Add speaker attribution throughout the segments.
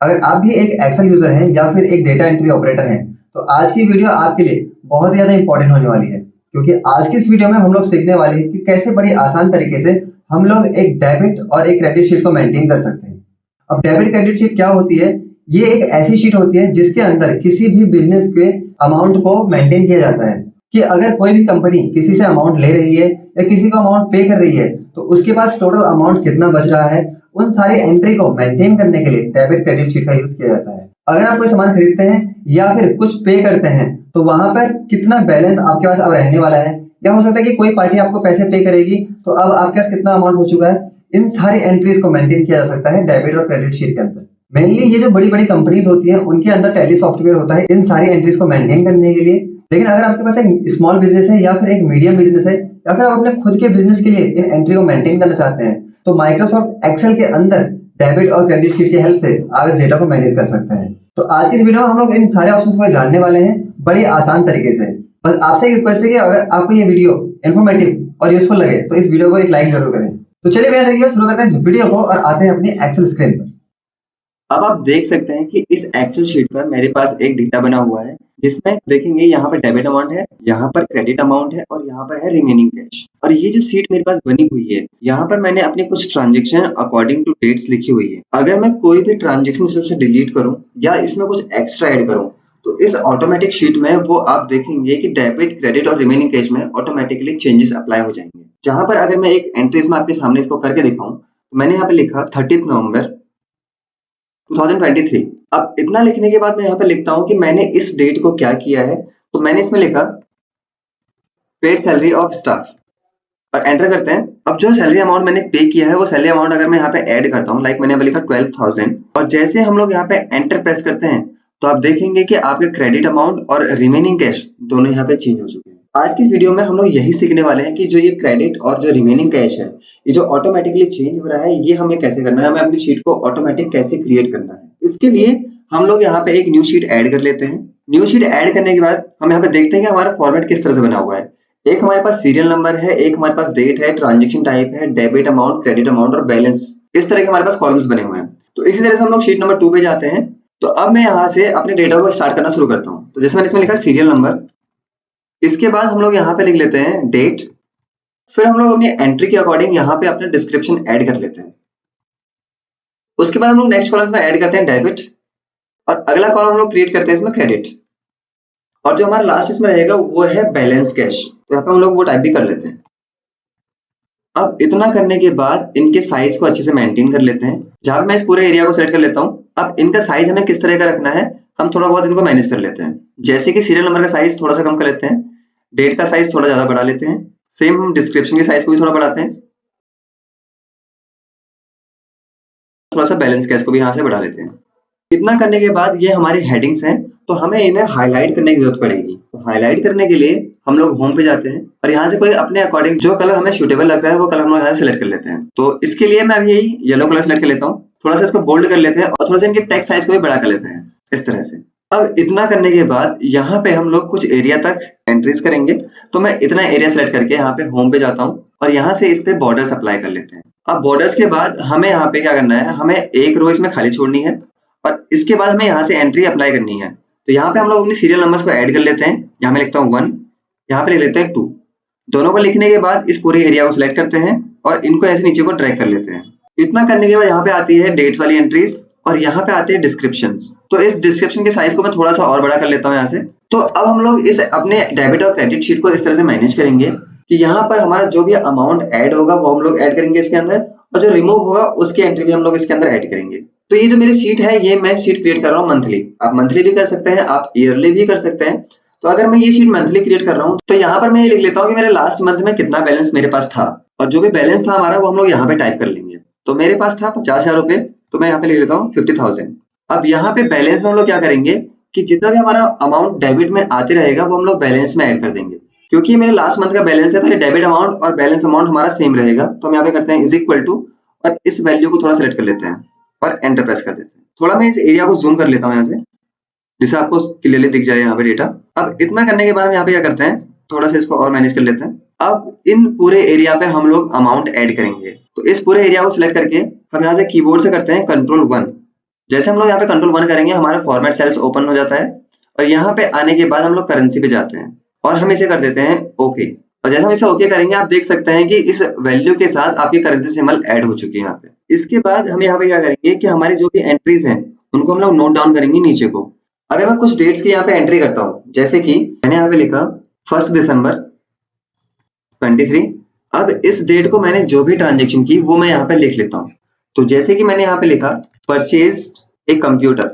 Speaker 1: अगर आप भी एक एक्सेल यूजर हैं या फिर एक डेटा एंट्री ऑपरेटर हैं, तो आज की वीडियो आपके लिए बहुत ज़्यादा इंपॉर्टेंट होने वाली है, क्योंकि आज की इस वीडियो में हम लोग सीखने वाले हैं कि कैसे बड़ी आसान तरीके से हम लोग एक डेबिट और एक क्रेडिट शीट को मेंटेन कर सकते हैं। अब डेबिट क्रेडिट शीट क्या होती है? ये एक ऐसी शीट होती है जिसके अंदर किसी भी बिजनेस के अमाउंट को मेंटेन किया जाता है कि अगर कोई भी कंपनी किसी से अमाउंट ले रही है या किसी को अमाउंट पे कर रही है, तो उसके पास टोटल अमाउंट कितना बच रहा है, उन सारी एंट्री को मेंटेन करने के लिए डेबिट क्रेडिट शीट का यूज किया जाता है। अगर आप कोई सामान खरीदते हैं या फिर कुछ पे करते हैं, तो वहां पर कितना बैलेंस आपके पास अब रहने वाला है, या हो सकता है कि कोई पार्टी आपको पैसे पे करेगी, तो अब आपके पास कितना अमाउंट हो चुका है, इन सारी एंट्रीज को मेंटेन किया जा सकता है डेबिट और क्रेडिट शीट के अंदर। मेनली ये जो बड़ी बड़ी कंपनीज होती है उनके अंदर टैली सॉफ्टवेयर होता है इन सारी एंट्रीज को मेंटेन करने के लिए। लेकिन अगर आपके पास एक स्मॉल बिजनेस है या फिर एक मीडियम बिजनेस है या फिर आप अपने खुद के बिजनेस के लिए इन एंट्री को मेंटेन करना चाहते हैं, तो माइक्रोसॉफ्ट एक्सेल के अंदर डेबिट और क्रेडिट शीट की हेल्प से आप इस डेटा को मैनेज कर सकते हैं। तो आज की इस वीडियो में हम लोग इन सारे ऑप्शंस को जानने वाले हैं बड़ी आसान तरीके से। बस आपसे एक रिक्वेस्ट है कि अगर आपको ये वीडियो इन्फॉर्मेटिव और यूजफुल लगे तो इस वीडियो को एक लाइक जरूर करें। तो चलिए बिना देरी के शुरू करते हैं इस वीडियो को और आते हैं अपनी एक्सेल स्क्रीन पर।
Speaker 2: अब आप देख सकते हैं कि इस एक्सेल शीट पर मेरे पास एक डेटा बना हुआ है, जिसमें देखेंगे यहाँ पर डेबिट अमाउंट है, यहाँ पर क्रेडिट अमाउंट है और यहाँ पर है रिमेनिंग कैश। और ये जो शीट मेरे पास बनी हुई है, यहाँ पर मैंने अपने कुछ ट्रांजेक्शन अकॉर्डिंग टू डेट्स लिखी हुई है। अगर मैं कोई भी ट्रांजेक्शन इसमें से डिलीट करूं या इसमें कुछ एक्स्ट्रा ऐड करूं, तो इस ऑटोमेटिक शीट में वो आप देखेंगे कि डेबिट, क्रेडिट और रिमेनिंग कैश में ऑटोमेटिकली चेंजेस अप्लाई हो जाएंगे। जहां पर अगर मैं एक एंट्री इसमें आपके सामने इसको करके दिखाऊं, तो मैंने यहाँ पे लिखा 30 नवंबर 2023। अब इतना लिखने के बाद मैं यहाँ पे लिखता हूँ कि मैंने इस डेट को क्या किया है। तो मैंने इसमें लिखा पेड सैलरी ऑफ स्टाफ और एंटर करते हैं। अब जो सैलरी अमाउंट मैंने पे किया है वो सैलरी अमाउंट अगर मैं यहाँ पे ऐड करता हूँ, लाइक मैंने यहाँ पे लिखा 12,000 और जैसे हम लोग यहाँ पे एंटर प्रेस करते हैं, तो आप देखेंगे कि आपके क्रेडिट अमाउंट और रिमेनिंग कैश दोनों यहाँ पे चेंज हो चुके हैं। आज की वीडियो में हम लोग यही सीखने वाले हैं कि जो ये क्रेडिट और जो रिमेनिंग कैश है, ये जो ऑटोमेटिकली चेंज हो रहा है, ये हमें कैसे करना है, हमें अपनी शीट को ऑटोमेटिक कैसे क्रिएट करना है। इसके लिए हम लोग यहाँ पे एक न्यू शीट ऐड कर लेते हैं। न्यू शीट ऐड करने के बाद हम यहाँ पे देखते हैं कि हमारा फॉर्मेट किस तरह से बना हुआ है। एक हमारे पास सीरियल नंबर है, एक हमारे पास डेट है, ट्रांजेक्शन टाइप है, डेबिट अमाउंट, क्रेडिट अमाउंट और बैलेंस, इस तरह के हमारे पास कॉलम्स बने हुए हैं। तो इसी तरह से हम लोग शीट नंबर 2 पे जाते हैं। तो अब मैं यहाँ से अपने डेटा को स्टार्ट करना शुरू करता हूँ। तो जैसे मैंने इसमें लिखा सीरियल नंबर, इसके बाद हम लोग यहाँ पे लिख लेते हैं डेट, फिर हम लोग अपनी एंट्री के अकॉर्डिंग यहाँ पे अपना डिस्क्रिप्शन ऐड कर लेते हैं। उसके बाद हम लोग नेक्स्ट कॉलम में ऐड करते हैं डेबिट और अगला कॉलम हम लोग क्रिएट करते हैं इसमें क्रेडिट, और जो हमारा लास्ट इसमें रहेगा वो है बैलेंस कैश। तो यहाँ पे हम लोग वो टाइप भी कर लेते हैं। अब इतना करने के बाद इनके साइज को अच्छे से मेंटेन कर लेते हैं। जहां मैं इस पूरे एरिया को सेलेक्ट कर लेता हूँ, अब इनका साइज हमें किस तरह का रखना है हम थोड़ा बहुत इनको मैनेज कर लेते हैं। जैसे कि सीरियल नंबर का साइज थोड़ा सा कम कर लेते हैं, डेट का साइज थोड़ा ज्यादा बढ़ा लेते हैं, सेम हम डिस्क्रिप्शन के साइज को भी थोड़ा बढ़ाते हैं, थोड़ा सा बैलेंस कैश को भी यहाँ से बढ़ा लेते हैं। इतना करने के बाद ये हमारी हेडिंग्स हैं, तो हमें इन्हें हाईलाइट करने की जरूरत पड़ेगी। तो हाईलाइट करने के लिए हम लोग होम पे जाते हैं और यहाँ से कोई अपने अकॉर्डिंग जो कलर हमें सूटेबल लगता है वो कलर हम लोग यहाँ से सिलेक्ट कर लेते हैं। तो इसके लिए मैं अभी यही येलो कलर सिलेक्ट कर लेता हूँ, थोड़ा सा इसको बोल्ड कर लेते हैं और थोड़ा सा इनके टेक्स्ट साइज को भी बड़ा कर लेते हैं इस तरह से। अब इतना करने के बाद यहाँ पे हम लोग कुछ एरिया तक एंट्रीज करेंगे। तो मैं इतना एरिया सिलेक्ट करके यहाँ पे होम पे जाता हूँ और यहाँ से इस पे बॉर्डर्स अप्लाई कर लेते हैं। अब बॉर्डर्स के बाद हमें यहाँ पे क्या करना है, हमें एक रो इसमें खाली छोड़नी है और इसके बाद हमें यहाँ से एंट्री अप्लाई करनी है। तो यहाँ पे हम लोग अपनी सीरियल नंबर्स को ऐड कर लेते हैं। यहाँ मैं लिखता हूँ 1, यहाँ पे लिख लेते हैं 2। दोनों को लिखने के बाद इस पूरे एरिया को सिलेक्ट करते हैं और इनको ऐसे नीचे को ड्रैग कर लेते हैं। इतना करने के बाद यहाँ पे आती है डेट्स वाली एंट्रीज और यहाँ पे आते हैं डिस्क्रिप्शंस। तो इस डिस्क्रिप्शन के साइज को मैं थोड़ा सा और बड़ा कर लेता हूँ यहाँ से। तो अब हम लोग इस अपने डेबिट और क्रेडिट शीट को इस तरह से मैनेज करेंगे कि यहाँ पर हमारा जो भी अमाउंट ऐड होगा वो हम लोग ऐड करेंगे इसके अंदर, और जो रिमूव होगा उसकी एंट्री भी हम लोग इसके अंदर ऐड करेंगे। तो ये जो मेरी शीट है, ये मैं शीट क्रिएट कर रहा हूँ मंथली। आप मंथली भी कर सकते हैं, आप ईयरली भी कर सकते हैं। तो अगर मैं ये शीट मंथली क्रिएट कर रहा हूँ, तो यहाँ पर मैं ये लिख लेता हूँ कि मेरे लास्ट मंथ में कितना बैलेंस मेरे पास था, और जो भी बैलेंस था हमारा वो हम लोग यहाँ पे टाइप कर लेंगे। तो मेरे पास था 50,000 रुपए, तो मैं यहाँ पे लिख लेता हूँ 50,000। अब यहाँ पे बैलेंस में हम लोग क्या करेंगे कि जितना भी हमारा अमाउंट डेबिट में आते रहेगा वो हम लोग बैलेंस में ऐड कर देंगे। क्योंकि मेरे लास्ट मंथ का बैलेंस है, तो ये डेबिट अमाउंट और बैलेंस अमाउंट हमारा सेम रहेगा। तो हम यहाँ पे करते हैं इज इक्वल टू, और इस वैल्यू को थोड़ा सेलेक्ट कर लेते हैं और एंटर प्रेस कर देते हैं। थोड़ा मैं इस एरिया को जूम कर लेता हूँ यहाँ से, जिससे आपको क्लियरली दिख जाए यहाँ पे डेटा। अब इतना करने के बाद हम यहाँ पे क्या करते हैं, थोड़ा सा इसको और मैनेज कर लेते हैं। अब इन पूरे एरिया पे हम लोग अमाउंट ऐड करेंगे। तो इस पूरे एरिया को सिलेक्ट करके हम यहाँ से कीबोर्ड से करते हैं Ctrl+1 जैसे हम लोग यहाँ पे कंट्रोल 1 करेंगे हमारा फॉर्मेट सेल्स ओपन हो जाता है और यहाँ पे आने के बाद हम लोग करेंसी पे जाते हैं और हम इसे कर देते हैं ओके। और जैसे हम इसे ओके करेंगे आप देख सकते हैं कि इस वैल्यू के साथ आपकी करेंसी सिंबल ऐड हो चुकी है यहाँ पे। इसके बाद हम यहाँ पे क्या करेंगे कि हमारी जो भी एंट्रीज हैं उनको हम लोग नोट डाउन करेंगे नीचे को। अगर मैं कुछ डेट्स की यहाँ पे एंट्री करता हूँ, जैसे कि मैंने यहाँ पे लिखा 1 दिसंबर 23। अब इस डेट को मैंने जो भी ट्रांजेक्शन की वो मैं यहाँ पे लिख लेता हूँ। तो जैसे कि मैंने यहाँ पे लिखा परचेज ए कंप्यूटर,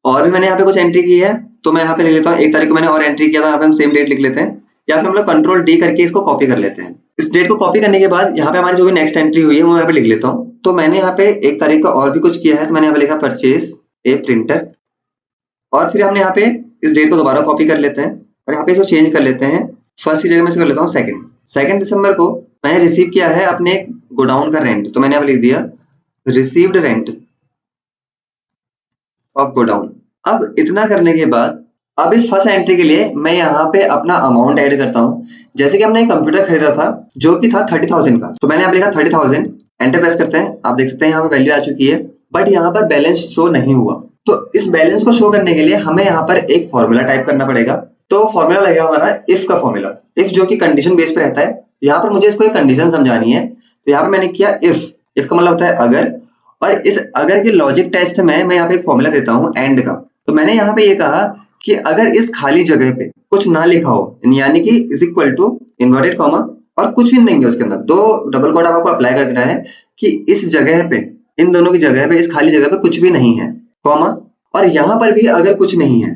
Speaker 2: और भी मैंने यहाँ पे कुछ एंट्री की है तो मैं यहाँ पे लिख लेता हूँ 1 तारीख को मैंने और एंट्री किया था, यहाँ पे हम सेम डेट लिख लेते हैं, या फिर हम लोग कंट्रोल डी करके इसको कॉपी कर लेते हैं। इस डेट को कॉपी करने के बाद यहाँ पे हमारी जो भी नेक्स्ट एंट्री हुई है वो यहाँ पे लिख लेता हूँ। तो मैंने यहाँ पे 1 तारीख को और भी कुछ किया है तो मैंने यहाँ पे लिखा परचेज ए प्रिंटर, और फिर हमने यहाँ पे इस डेट को दोबारा कॉपी कर लेते हैं और यहाँ पे इसको चेंज कर लेते हैं। फर्स्ट की जगह में से कर लेता हूँ 2 दिसंबर को मैंने रिसीव किया है अपने गोडाउन का रेंट, तो मैंने यहाँ पे लिख दिया रिसीव्ड रेंट ऑफ गोडाउन। अब इतना करने के बाद अब इस फर्स्ट एंट्री के लिए मैं यहाँ पे अपना अमाउंट ऐड करता हूँ। जैसे कि हमने एक कंप्यूटर खरीदा था जो कि था 30,000 का, तो मैंने यहाँ पे लिखा 30,000, एंटर प्रेस करते हैं। आप देख सकते हैं यहाँ पे वैल्यू आ चुकी है, बट यहाँ पर बैलेंस शो नहीं हुआ। तो इस बैलेंस को शो करने के लिए हमें यहाँ पर एक फॉर्मूला टाइप करना पड़ेगा। तो फॉर्मूला लगेगा हमारा इफ का फॉर्मूला, इफ जो कि कंडीशन बेस पे रहता है। यहाँ पर मुझे इसको एक कंडीशन समझानी है, तो यहाँ पे मैंने किया इफ का मतलब होता है अगर, और इस अगर के लॉजिक टेस्ट में मैं यहाँ पे एक फॉर्मूला देता हूँ एंड का। तो मैंने यहाँ पे ये कहा कि अगर इस खाली जगह पे कुछ ना लिखा हो, यानी कि is equal to inverted comma और कुछ भी नहीं देंगे उसके अंदर, 2 डबल कोट आपको अप्लाई कर देना है कि इस जगह पे, इन दोनों की जगह पे, इस खाली जगह पे कुछ भी नहीं है, कॉमा, और यहाँ पर भी अगर कुछ नहीं है।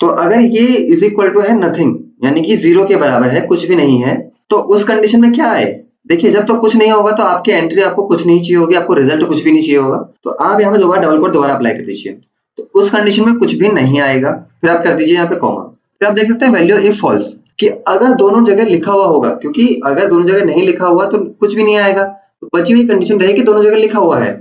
Speaker 2: तो अगर ये इज इक्वल टू है नथिंग, यानी कि 0 के बराबर है, कुछ भी नहीं है, तो उस कंडीशन में क्या है, देखिए जब तो कुछ नहीं होगा तो आपकी एंट्री आपको कुछ नहीं चाहिए होगी, आपको रिजल्ट कुछ भी नहीं चाहिए होगा, तो आप यहाँ पे दोबारा डबल कोट दोबारा अप्लाई कर दीजिए। तो उस कंडीशन में कुछ भी नहीं आएगा, फिर आप कर दीजिए यहाँ पे कॉमा। फिर आप देख सकते हैं वैल्यू इफ फॉल्स, कि अगर दोनों जगह लिखा हुआ होगा, क्योंकि अगर दोनों जगह नहीं लिखा हुआ तो कुछ भी नहीं आएगा। तो बची हुई कंडीशन रहेगी दोनों जगह लिखा हुआ है,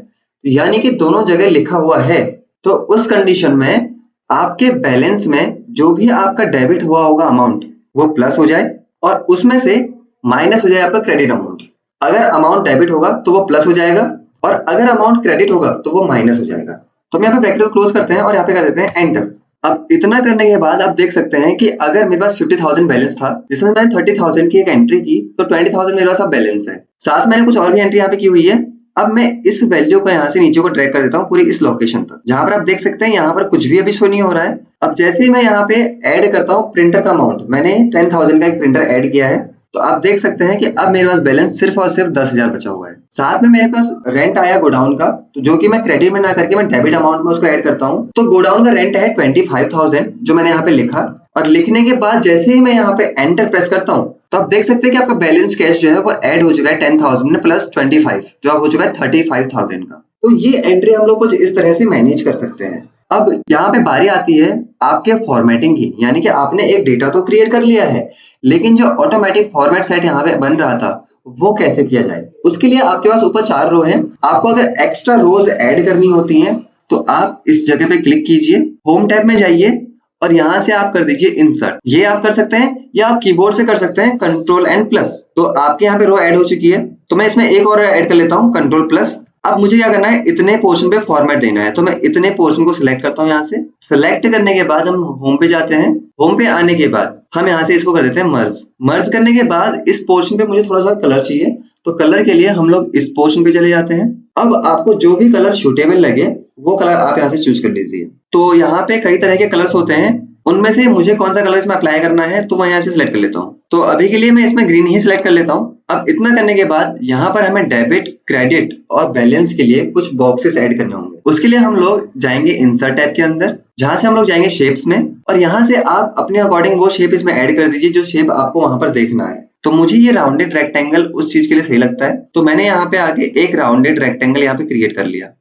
Speaker 2: यानी कि दोनों जगह लिखा हुआ है, तो उस कंडीशन में आपके बैलेंस में जो भी आपका डेबिट हुआ होगा अमाउंट वो प्लस हो जाए और उसमें से माइनस हो जाए आपका क्रेडिट अमाउंट। अगर अमाउंट डेबिट होगा तो वो प्लस हो जाएगा और अगर अमाउंट क्रेडिट होगा तो वो माइनस हो जाएगा। तो हम यहाँ पे ब्रैकेट को क्लोज करते हैं और यहाँ पे कर देते हैं एंटर। अब इतना करने के बाद आप देख सकते हैं कि अगर मेरे पास 50,000 बैलेंस था, जिसमें मैंने 30,000 की एक एंट्री की, तो 20,000 मेरे पास अब बैलेंस है। साथ मैंने कुछ और भी एंट्री यहाँ पे की हुई है। अब मैं इस वैल्यू को यहाँ से नीचे को ड्रैग कर देता हूँ पूरी इस लोकेशन तक, जहां पर आप देख सकते हैं यहाँ पर कुछ भी अभी शो नहीं हो रहा है। अब जैसे ही मैं यहाँ पे ऐड करता हूँ प्रिंटर का अमाउंट, मैंने 10,000 का एक प्रिंटर ऐड किया है, तो आप देख सकते हैं कि अब मेरे पास बैलेंस सिर्फ और सिर्फ 10,000 बचा हुआ है। साथ में मेरे पास रेंट आया गोडाउन का, तो जो कि मैं क्रेडिट में ना करके मैं डेबिट अमाउंट में उसको ऐड करता हूँ। तो गोडाउन का रेंट है 25,000 जो मैंने यहाँ पे लिखा, और लिखने के बाद जैसे ही मैं यहाँ पे एंटर प्रेस करता हूँ तो आप देख सकते हैं कि आपका बैलेंस कैश जो है वो ऐड हो चुका है 10,000 में प्लस 25 जो अब हो चुका है 35,000 का। तो ये एंट्री हम लोग कुछ इस तरह से मैनेज कर सकते हैं। अब यहाँ पे बारी आती है आपके फॉर्मेटिंग की, यानी कि आपने एक डेटा तो क्रिएट कर लिया है, लेकिन जो ऑटोमेटिक फॉर्मेट सेट यहाँ पे बन रहा था वो कैसे किया जाए। उसके लिए आपके पास ऊपर 4 रो हैं। आपको अगर एक्स्ट्रा रोज ऐड करनी होती हैं तो आप इस जगह पे क्लिक कीजिए, होम टैब में जाइए और यहाँ से आप कर दीजिए इंसर्ट। ये आप कर सकते हैं या आप कीबोर्ड से कर सकते हैं कंट्रोल एंड प्लस। तो आपके यहाँ पे रो ऐड हो चुकी है, तो मैं इसमें एक और ऐड कर लेता हूँ कंट्रोल प्लस। अब मुझे क्या करना है, इतने पोर्शन पे फॉर्मेट देना है, तो मैं इतने पोर्शन को सिलेक्ट करता हूँ। यहाँ से सिलेक्ट करने के बाद हम होम पे जाते हैं। होम पे आने के बाद हम यहाँ से इसको कर देते हैं मर्ज। मर्ज करने के बाद इस पोर्शन पे मुझे थोड़ा सा कलर चाहिए, तो कलर के लिए हम लोग इस पोर्शन पे चले जाते हैं। अब आपको जो भी कलर सूटेबल लगे वो कलर आप यहाँ से चूज कर लीजिए। तो यहाँ पे कई तरह के कलर्स होते हैं, उनमें से मुझे कौन सा कलर इसमें अप्लाई करना है तो मैं यहाँ से सिलेक्ट कर लेता हूँ। तो अभी के लिए मैं इसमें ग्रीन ही सिलेक्ट कर लेता हूँ। अब इतना करने के बाद यहाँ पर हमें डेबिट, क्रेडिट और बैलेंस के लिए कुछ बॉक्सेस ऐड करने होंगे। उसके लिए हम लोग जाएंगे इंसर्ट टैब के अंदर, जहां से हम लोग जाएंगे शेप्स में, और यहाँ से आप अपने अकॉर्डिंग वो शेप इसमें ऐड कर दीजिए जो शेप आपको वहां पर देखना है। तो मुझे ये राउंडेड रेक्टेंगल उस चीज के लिए सही लगता है, तो मैंने यहाँ पे आके एक राउंडेड रेक्टेंगल यहाँ पे क्रिएट कर लिया।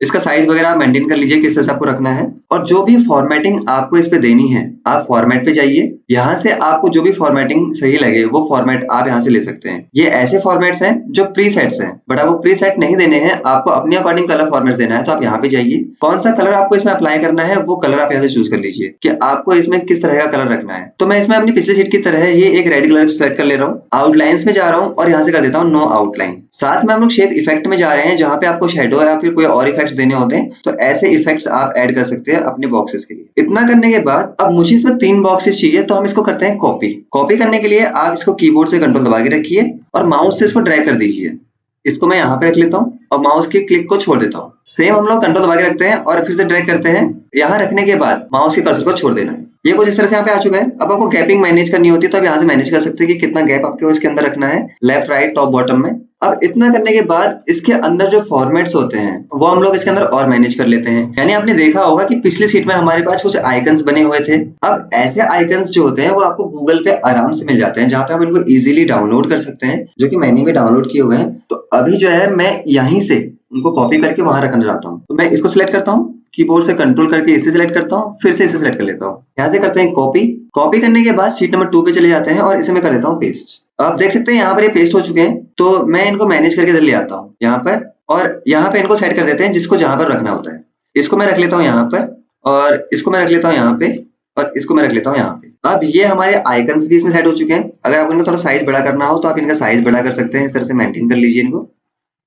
Speaker 2: इसका साइज वगैरह आप मेंटेन कर लीजिए किस तरह से आपको रखना है। और जो भी फॉर्मेटिंग आपको इस पे देनी है आप फॉर्मेट पे जाइए, यहाँ से आपको जो भी फॉर्मेटिंग सही लगे वो फॉर्मेट आप यहाँ से ले सकते हैं। ये ऐसे फॉर्मेट्स हैं जो प्रीसेट्स हैं, बट आपको प्रीसेट नहीं देने हैं, आपको अपने अकॉर्डिंग कलर फॉर्मेट देना है, तो आप यहाँ पे जाइए। कौन सा कलर आपको इसमें अप्लाई करना है वो कलर आप यहाँ से चूज कर लीजिए कि आपको इसमें किस तरह का कलर रखना है। तो मैं इसमें अपनी पिछली शीट की तरह ये एक रेड कलर सेलेक्ट कर ले रहा हूँ। आउटलाइंस में जा रहा हूँ और यहाँ से कर देता हूँ नो आउटलाइन। साथ में हम लोग शेप इफेक्ट में जा रहे हैं, जहाँ पे आपको शेडो या फिर कोई और इफेक्ट इफेक्ट्स देने होते हैं तो ऐसे इफेक्ट्स आप ऐड कर सकते हैं अपने बॉक्सेस के लिए। इतना करने के बाद अब मुझे इसमें 3 बॉक्सेस चाहिए तो हम इसको करते हैं कॉपी। कॉपी करने के लिए आप इसको कीबोर्ड से कंट्रोल दबा के रखिए और माउस से इसको ड्रैग कर दीजिए। इसको मैं यहाँ पे रख लेता हूँ और माउस के क्लिक को छोड़ देता हूँ। सेम हम लोग कंट्रोल दबा के रखते हैं और फिर से ड्रैग करते हैं। यहाँ रखने के बाद माउस के कर्सर को छोड़ देना है। ये कुछ इस तरह से यहाँ पे आ चुका है। अब आपको गैपिंग मैनेज करनी होती है तो आप यहाँ से मैनेज कर सकते हैं कि कितना गैप आपको इसके अंदर रखना है, लेफ्ट राइट टॉप बॉटम में। अब इतना करने के बाद इसके अंदर जो फॉर्मेट्स होते हैं वो हम लोग इसके अंदर और मैनेज कर लेते हैं। यानी आपने देखा होगा कि पिछली सीट में हमारे पास कुछ आइकन्स बने हुए थे। अब ऐसे आइकन्स जो होते हैं वो आपको गूगल पे आराम से मिल जाते हैं, जहाँ पे आप इनको इजीली डाउनलोड कर सकते हैं, जो कि मैंने भी डाउनलोड किए हुए हैं। तो अभी जो है मैं यहीं से उनको कॉपी करके वहां रखना चाहता हूँ। तो मैं इसको सिलेक्ट करता हूँ, कीबोर्ड से कंट्रोल करके इसे सिलेक्ट करता हूँ, फिर से इसे सिलेक्ट कर लेता हूँ। यहाँ से करते हैं कॉपी। कॉपी करने के बाद शीट नंबर 2 पे चले जाते हैं और इसे मैं कर देता हूँ पेस्ट। आप देख सकते हैं यहाँ पर ये पेस्ट हो चुके हैं। तो मैं इनको मैनेज करके इधर ले आता हूँ यहाँ पर, और यहाँ पे इनको सेट कर देते हैं जिसको जहां पर रखना होता है। इसको मैं रख लेता हूँ यहाँ पर, और इसको मैं रख लेता हूँ यहाँ पे, और इसको मैं रख लेता हूँ यहाँ पे। अब ये हमारे आइकन्स भी इसमें सेट हो चुके हैं। अगर आपको इनका थोड़ा साइज बड़ा करना हो तो आप इनका साइज बड़ा कर सकते हैं। इस तरह से मेंटेन कर लीजिए इनको,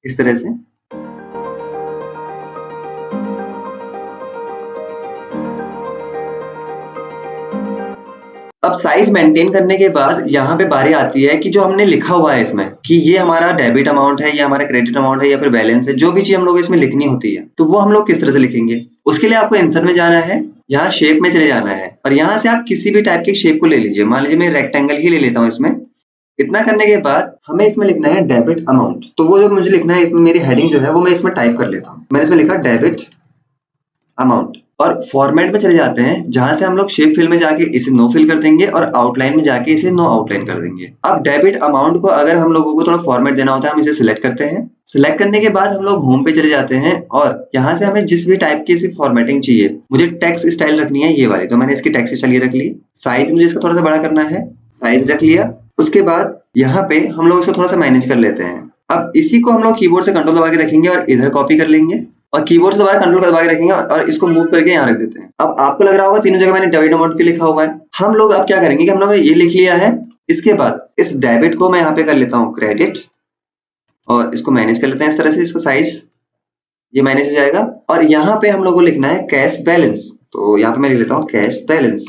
Speaker 2: इस तरह से। अब साइज मेंटेन करने के बाद यहाँ पे बारी आती है कि जो हमने लिखा हुआ है इसमें कि ये हमारा डेबिट अमाउंट है, ये हमारा क्रेडिट अमाउंट है या फिर बैलेंस है, जो भी चीज हम लोग इसमें लिखनी होती है तो वो हम लोग किस तरह से लिखेंगे। उसके लिए आपको इंसर्ट में जाना है, यहाँ शेप में चले जाना है और यहाँ से आप किसी भी टाइप की शेप को ले लीजिए। मान लीजिए मैं रेक्टेंगल ही ले लेता हूँ इसमें। इतना करने के बाद हमें इसमें लिखना है डेबिट अमाउंट। तो वो जो मुझे लिखना है इसमें मेरी हेडिंग जो है वो मैं इसमें टाइप कर लेता हूँ। मैंने इसमें लिखा डेबिट अमाउंट और फॉर्मेट में चले जाते हैं, जहां से हम लोग शेप फिल में जाके इसे नो फिल कर देंगे और आउटलाइन में जाके इसे नो आउटलाइन कर देंगे। अब डेबिट अमाउंट को अगर हम लोगों को थोड़ा फॉर्मेट देना होता है, हम इसे सिलेक्ट करते हैं। सिलेक्ट करने के बाद हम लोग होम पे चले जाते हैं और यहाँ से हमें जिस भी टाइप की इसे फॉर्मेटिंग चाहिए, मुझे टेक्स्ट स्टाइल रखनी है ये वाली, तो मैंने इसकी टेक्स्ट स्टाइल रख ली। साइज मुझे इसका थोड़ा सा बड़ा करना है, साइज रख लिया। उसके बाद यहाँ पे हम लोग इसे थोड़ा सा मैनेज कर लेते हैं। अब इसी को हम लोग कीबोर्ड से कंट्रोल दबा के रखेंगे और इधर कॉपी कर लेंगे और कीबोर्ड से दोबारा कंट्रोल दबा के रखेंगे और इसको मूव करके यहाँ रख देते हैं। अब आपको लग रहा होगा तीनों जगह मैंने डेबिट अमाउंट पे लिखा हुआ है। हम लोग अब क्या करेंगे कि हम लोग ने ये लिख लिया है। इसके बाद इस डेबिट को मैं यहाँ पे कर लेता हूँ क्रेडिट और इसको मैनेज कर लेते हैं इस तरह से। इसका साइज ये मैनेज हो जाएगा और यहाँ पे हम लोग को लिखना है कैश बैलेंस। तो यहाँ पे मैं लिख लेता हूँ कैश बैलेंस।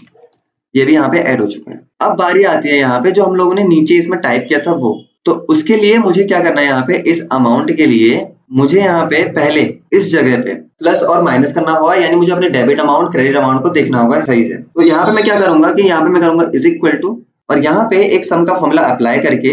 Speaker 2: ये भी यहाँ पे ऐड हो चुका है। अब बारी आती है यहाँ पे जो हम लोगों ने नीचे इसमें टाइप किया था वो। तो उसके लिए मुझे क्या करना है, यहाँ पे इस अमाउंट के लिए मुझे यहाँ पे पहले इस जगह पे प्लस और माइनस करना होगा, यानी मुझे अपने डेबिट अमाउंट क्रेडिट अमाउंट को देखना होगा सही से। तो यहाँ पे मैं क्या करूंगा कि यहाँ पे मैं करूंगा इज इक्वल टू और यहाँ पे एक सम का फॉर्मूला अप्लाई करके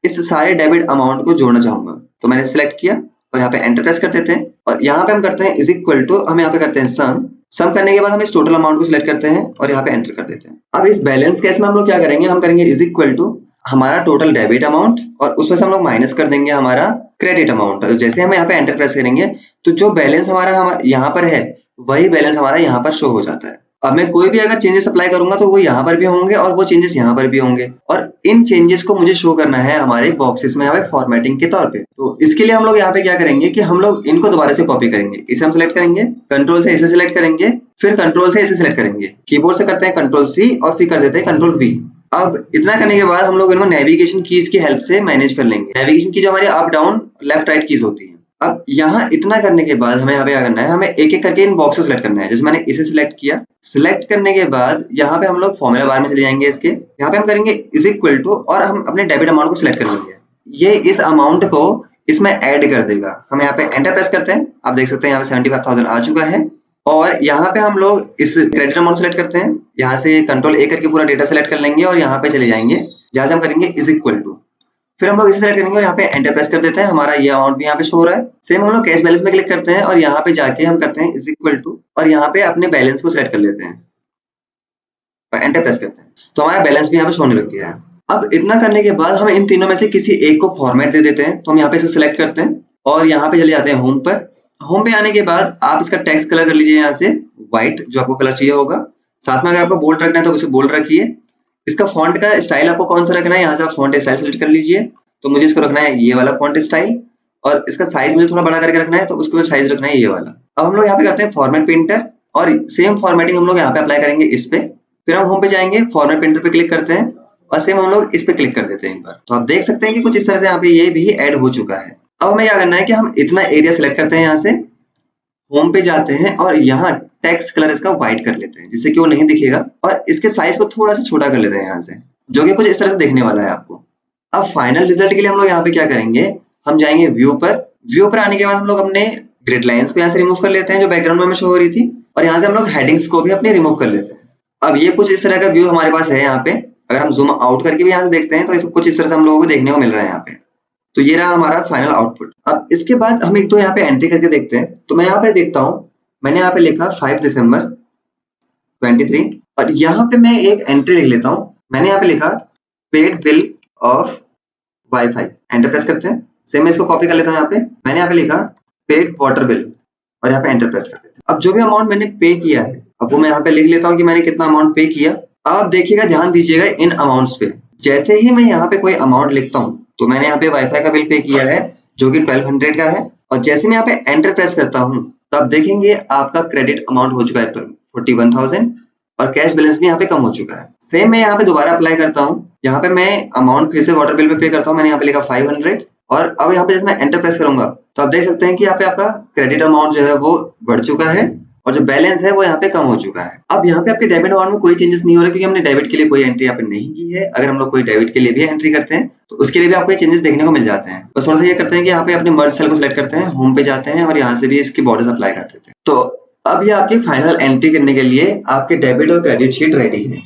Speaker 2: इस सारे डेबिट अमाउंट को जोड़ना चाहूंगा। तो मैंने सिलेक्ट किया और यहाँ पे एंटर प्रेस कर देते हैं और यहाँ पे हम करते हैं इज इक्वल टू, हम यहाँ पे करते हैं सम करने के बाद हम इस टोटल अमाउंट को सिलेक्ट करते हैं और यहाँ पे एंटर कर देते हैं। अब इस बैलेंस केस में हम लोग क्या करेंगे, हम करेंगे इज इक्वल टू हमारा टोटल डेबिट अमाउंट और उसमें से हम लोग माइनस कर देंगे हमारा क्रेडिट अमाउंट। तो जैसे हम यहाँ पे एंटर प्रेस करेंगे तो जो बैलेंस हमारा यहाँ पर है वही बैलेंस हमारा यहाँ पर शो हो जाता है। अब मैं कोई भी अगर चेंजेस अप्लाई करूंगा तो वो यहाँ पर भी होंगे और वो चेंजेस यहाँ पर भी होंगे और इन चेंजेस को मुझे शो करना है हमारे बॉक्सेस में फॉर्मेटिंग के तौर पे। तो इसके लिए हम लोग यहाँ पे क्या करेंगे कि हम लोग इनको दोबारा से कॉपी करेंगे। इसे हम सिलेक्ट करेंगे, कंट्रोल से इसे सिलेक्ट करेंगे, फिर कंट्रोल से इसे सिलेक्ट करेंगे, कीबोर्ड से करते हैं कंट्रोल सी और फिर कर देते हैं कंट्रोल वी। अब इतना करने के बाद हम लोग इनको नेविगेशन कीज की हेल्प से मैनेज कर लेंगे। नेविगेशन की जो हमारी up down left right keys होती है। अब यहाँ इतना करने के बाद हमें यहाँ पे क्या करना है, हमें एक एक करके इन बॉक्स को सिलेक्ट करना है। जैसे मैंने इसे सिलेक्ट किया, सिलेक्ट करने के बाद यहाँ पे हम लोग फॉर्मूला बार में चले जाएंगे। इसके यहाँ पे हम करेंगे इज इक्वल टू और हम अपने डेबिट अमाउंट को सिलेक्ट कर लेंगे। ये इस अमाउंट को इसमें ऐड कर देगा। हम यहाँ पे एंटर प्रेस करते हैं, आप देख सकते हैं यहाँ पे 75,000 आ चुका है। और यहाँ पे हम लोग इस क्रेडिट अमाउंट सेलेक्ट करते हैं, यहाँ से कंट्रोल ए करके पूरा डेटा सेलेक्ट कर लेंगे और यहाँ पे चले जाएंगे जहाँ से हम करेंगे इज इक्वल टू। फिर हम लोग इसे सेलेक्ट करेंगे और यहाँ पे एंटर प्रेस कर देते हैं। हमारा ये अमाउंट भी यहाँ पे शो हो रहा है। सेम हम लोग कैश बैलेंस में क्लिक करते हैं और यहाँ पे जाके हम करते हैं इज इक्वल टू और यहाँ पे अपने बैलेंस को सेलेक्ट कर लेते हैं और एंटर प्रेस करते हैं। तो हमारा बैलेंस भी यहाँ पे होने लग गया है। अब इतना करने के बाद हम इन तीनों में से किसी एक को फॉर्मेट दे देते हैं। तो हम यहाँ पे इसे सिलेक्ट करते हैं और यहाँ पे चले जाते हैं होम पर। होम पे आने के बाद आप इसका टेक्स्ट कलर कर लीजिए यहाँ से व्हाइट, जो आपको कलर चाहिए होगा। साथ में अगर आपको बोल्ड रखना है तो उसे बोल्ड रखिए। इसका फॉन्ट का स्टाइल आपको कौन सा रखना है, यहाँ से आप फॉन्ट स्टाइल सेलेक्ट कर लीजिए। तो मुझे इसको रखना है ये वाला फॉन्ट स्टाइल और इसका साइज मुझे थोड़ा बड़ा करके रखना है, तो उसको साइज रखना है ये वाला। अब हम लोग यहाँ पे करते हैं फॉर्मेट प्रिंटर और सेम फॉर्मेटिंग हम लोग यहाँ पे अप्लाई करेंगे इस पे। फिर हम होम पे जाएंगे, फॉर्मेट प्रिंटर पे क्लिक करते हैं और सेम हम लोग इस पे क्लिक कर देते हैं एक बार। तो आप देख सकते हैं कि कुछ इस तरह से यहाँ पे ये भी ऐड हो चुका है। अब हमें क्या करना है कि हम इतना एरिया सिलेक्ट करते हैं यहाँ से, होम पे जाते हैं और यहाँ टेक्स्ट कलर इसका व्हाइट कर लेते हैं जिससे कि वो नहीं दिखेगा, और इसके साइज को थोड़ा सा छोटा कर लेते हैं यहाँ से, जो कि कुछ इस तरह से दिखने वाला है आपको। अब फाइनल रिजल्ट के लिए हम लोग यहाँ पे क्या करेंगे, हम जाएंगे व्यू पर आने के बाद हम लोग अपने ग्रिड लाइंस को यहाँ से रिमूव कर लेते हैं जो बैकग्राउंड में हमें शो हो रही थी, और यहाँ से हम लोग हेडिंग्स को भी अपने रिमूव कर लेते हैं। अब ये कुछ इस तरह का व्यू हमारे पास है यहाँ पे। अगर हम जूम आउट करके भी यहाँ से देखते हैं तो कुछ इस तरह से हम लोगों को देखने को मिल रहा है यहाँ पे। तो ये रहा हमारा फाइनल आउटपुट। अब इसके बाद हम एक तो यहाँ पे एंट्री करके देखते हैं। तो मैं यहाँ पे देखता हूँ, मैंने यहाँ पे लिखा 5 दिसंबर 23, और यहाँ पे मैं एक एंट्री लिख लेता हूँ। मैंने यहाँ पे लिखा paid bill of wifi, enter press करते हैं। सेम मैं इसको कॉपी कर लेता हूँ। यहाँ पे मैंने यहाँ पे लिखा पेड वाटर बिल, और यहाँ पे एंटर प्रेस कर देते हैं। अब जो भी अमाउंट मैंने पे किया है, अब वो मैं यहाँ पे लिख लेता हूँ कि मैंने कितना अमाउंट पे किया। आप देखिएगा, ध्यान दीजिएगा इन अमाउंट्स पे। जैसे ही मैं यहाँ पे कोई अमाउंट लिखता हूँ, तो मैंने यहाँ पे वाईफाई का बिल पे किया है जो कि 1200 का है, और जैसे मैं यहाँ पे एंटर प्रेस करता हूँ तो आप देखेंगे आपका क्रेडिट अमाउंट हो चुका है 41,000, और कैश बैलेंस भी यहाँ पे कम हो चुका है। सेम मैं यहाँ पे दोबारा अप्लाई करता हूँ। यहाँ पे मैं अमाउंट फिर से वाटर बिल पे करता हूँ। मैंने यहाँ पे लिखा 500, और अब यहाँ पे जैसे मैं एंटर प्रेस करूंगा तो आप देख सकते हैं कि यहाँ पे आपका क्रेडिट अमाउंट जो है वो बढ़ चुका है, और जो बैलेंस है वो यहाँ पे कम हो चुका है। अब यहाँ पे आपके डेबिट अमाउंट में कोई चेंजेस नहीं हो रहे, क्योंकि हमने डेबिट के लिए कोई एंट्री यहाँ पे नहीं की है। अगर हम लोग कोई डेबिट के लिए भी एंट्री करते हैं तो उसके लिए भी आपको ये चेंजेस देखने को मिल जाते हैं। बस थोड़ा सा ये करते हैं कि यहाँ पे अपने मर्ज सेल को सिलेक्ट करते हैं, होम पे जाते हैं, और यहाँ से भी इसकी बॉर्डर्स अप्लाई कर देते हैं। तो अब ये आपकी फाइनल एंट्री करने के लिए आपके डेबिट और क्रेडिट शीट रेडी है।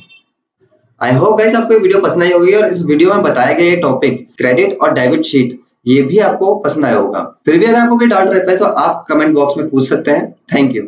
Speaker 2: आई होप गाइस आपको ये वीडियो पसंद आई होगी, और इस वीडियो में बताया गया ये टॉपिक क्रेडिट और डेबिट शीट ये भी आपको पसंद आया होगा। फिर भी अगर आपको कोई डाउट रहता है तो आप कमेंट बॉक्स में पूछ सकते हैं। Thank you.